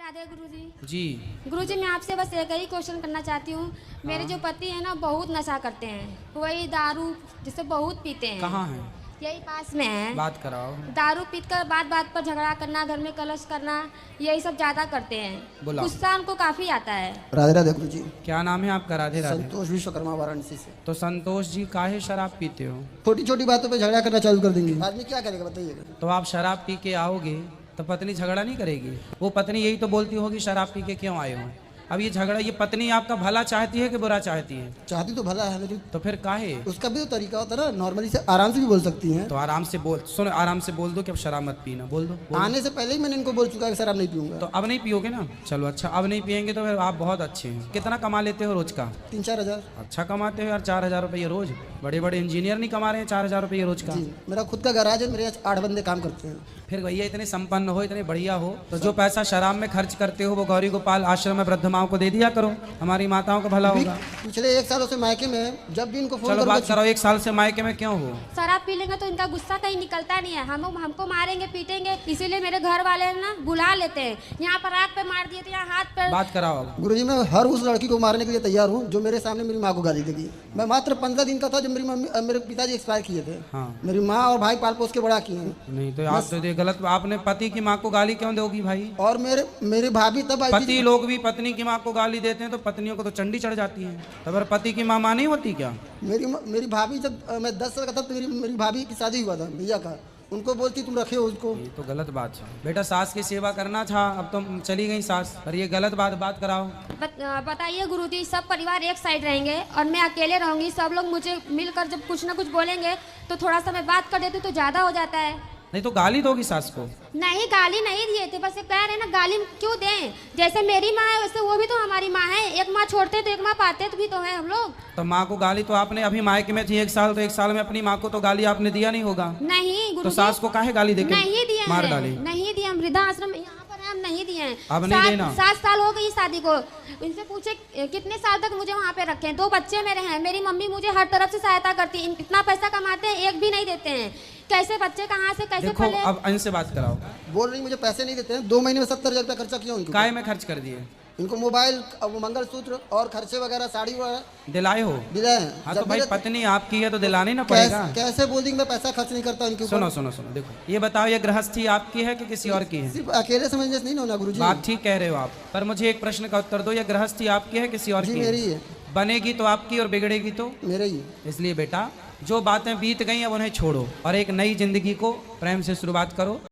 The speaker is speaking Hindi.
राधे गुरुजी। जी गुरुजी मैं आपसे बस एक ही क्वेश्चन करना चाहती हूँ। मेरे जो पति है ना बहुत नशा करते हैं, वही दारू जिसे बहुत पीते हैं। कहाँ है? यही पास में है। बात कराओ। दारू पीकर बात बात पर झगड़ा करना, घर में कलश करना, यही सब ज्यादा करते हैं। बुलाओ। गुस्सा उनको काफी आता है। राधे राधे गुरु जी। क्या नाम है आपका? राधे राधे। संतोष विश्वकर्मा वाराणसी से। तो संतोष जी काहे शराब पीते हो? छोटी छोटी बातों पे झगड़ा करना चालू कर देंगे, आदमी क्या करेगा बताइएगा। तो आप शराब पी के आओगे तो पत्नी झगड़ा नहीं करेगी? वो पत्नी यही तो बोलती होगी शराब पी के क्यों आए हो। अब ये झगड़ा, ये पत्नी आपका भला चाहती है कि बुरा चाहती है? चाहती तो भला है लेकिन तो फिर काहे? उसका भी तो तरीका होता है ना, नॉर्मली से आराम से भी बोल सकती हैं। तो आराम से बोल, सुन, आराम से बोल दो कि अब शराब मत पीना। बोल दो। आने से पहले ही मैंने इनको बोल चुका है कि शराब नहीं पीऊंगा। तो अब नहीं पियोगे ना? चलो अच्छा, अब नहीं पियेंगे तो फिर आप बहुत अच्छे हैं। कितना कमा लेते हो रोज का? 3-4 हज़ार। अच्छा कमाते हो यार, 4,000 रुपये रोज। बड़े बड़े इंजीनियर नहीं कमा रहे हैं 4,000 रुपये रोज का। जी मेरा खुद का गैराज है, मेरे यहाँ 8 बंदे काम करते हैं। फिर भैया इतने संपन्न हो, इतने बढ़िया हो, तो जो पैसा शराब में खर्च करते हो वो गौरी गोपाल आश्रम में वृद्ध माओं को दे दिया करो, हमारी माताओं का भला होगा। पिछले 1 सालों से मायके में जब भी इनको फोन चलो बात करो, 1 साल से मायके में क्यों हो? शराब पी लेंगे तो इनका गुस्सा कहीं निकलता नहीं है। हमको मारेंगे पीटेंगे, इसीलिए मेरे घर वाले ना बुला लेते हैं। यहाँ पर आग पे मार दिए थे, यहाँ हाथ पे। बात कराओ अब। गुरुजी मैं हर उस लड़की को मारने के लिए तैयार हूँ जो मेरे सामने मेरी माँ को गाली देगी। मैं मात्र 15 दिन का था जब मेरे पिताजी एक्सपायर किए थे। हाँ। मेरी माँ और भाई पाल पोस के बड़ा किए हैं। नहीं तो आप तो ये गलत, आपने पति की माँ को गाली क्यों दोगी भाई? और मेरी भाभी तब आई पति लोग भी पत्नी की माँ को गाली देते हैं तो पत्नियों को तो चंडी चढ़ जाती है। तो फिर पति की माँ नहीं होती क्या? मेरी भाभी जब मैं 10 साल का था तो मेरी भाभी की शादी हुआ था भैया का, उनको बोलती तुम रखे हो उसको। ये तो गलत बात है बेटा, सास की सेवा करना था, अब तुम चली गई सास, पर ये गलत बात कराओ। बताइए गुरुजी, सब परिवार एक साइड रहेंगे और मैं अकेले रहूंगी। सब लोग मुझे मिलकर जब कुछ ना कुछ बोलेंगे तो थोड़ा सा मैं बात कर देती तो ज्यादा हो जाता है। नहीं तो गाली दोगी सास को? नहीं गाली नहीं दिए थे, बस ये कह रहे ना गाली क्यों दें। जैसे मेरी माँ है वैसे वो भी तो हमारी माँ है। एक माँ छोड़ते तो एक माँ पाते तो भी तो है हम लोग। तो माँ को गाली तो आपने अभी मायके में थी 1 साल, तो 1 साल में अपनी माँ को तो गाली आपने दिया नहीं होगा? नहीं तो गुरुजी, सास को काहे गाली देके नहीं दिए मार हैं, डाली? नहीं दिए। हम वृद्धा आश्रम यहाँ पर हम नहीं दिए हैं। अब नहीं देना। 7 साल हो गई शादी को। इनसे पूछे कितने साल तक मुझे वहाँ पे रखे हैं। 2 बच्चे मेरे हैं। मेरी मम्मी मुझे हर तरफ से सहायता करती है। इतना पैसा कमाते हैं, एक भी नहीं देते हैं। कैसे बच्चे कहाँ से कैसे देखो पले? अब इनसे बात कराओ। बोल रही मुझे पैसे नहीं देते हैं। 2 महीने में 70,000 रुपया खर्चा किया उनको। काय में खर्च कर दिए? इनको मोबाइल, मंगलसूत्र और खर्चे वगैरह, साड़ी वगैरह दिलाए हो? दिलाए हैं। हाँ तो जब भाई मेरे- पत्नी आपकी है तो दिलाने ना पड़ेगा। कैसे बोल दी मैं पैसा खर्च नहीं करता इनके ऊपर। सुनो सुनो सुनो, देखो ये बताओ, ये गृहस्थी आपकी है कि किसी और की है? सिर्फ अकेले समझने से नहीं होना गुरुजी। बात ठीक कह रहे हो आप, पर मुझे एक प्रश्न का उत्तर दो, ये गृहस्थी आपकी है किसी और जी की मेरी है? है। बनेगी तो आपकी और बिगड़ेगी तो मेरे ही। इसलिए बेटा जो बातें बीत गई अब उन्हें छोड़ो और एक नई जिंदगी को प्रेम से शुरुआत करो।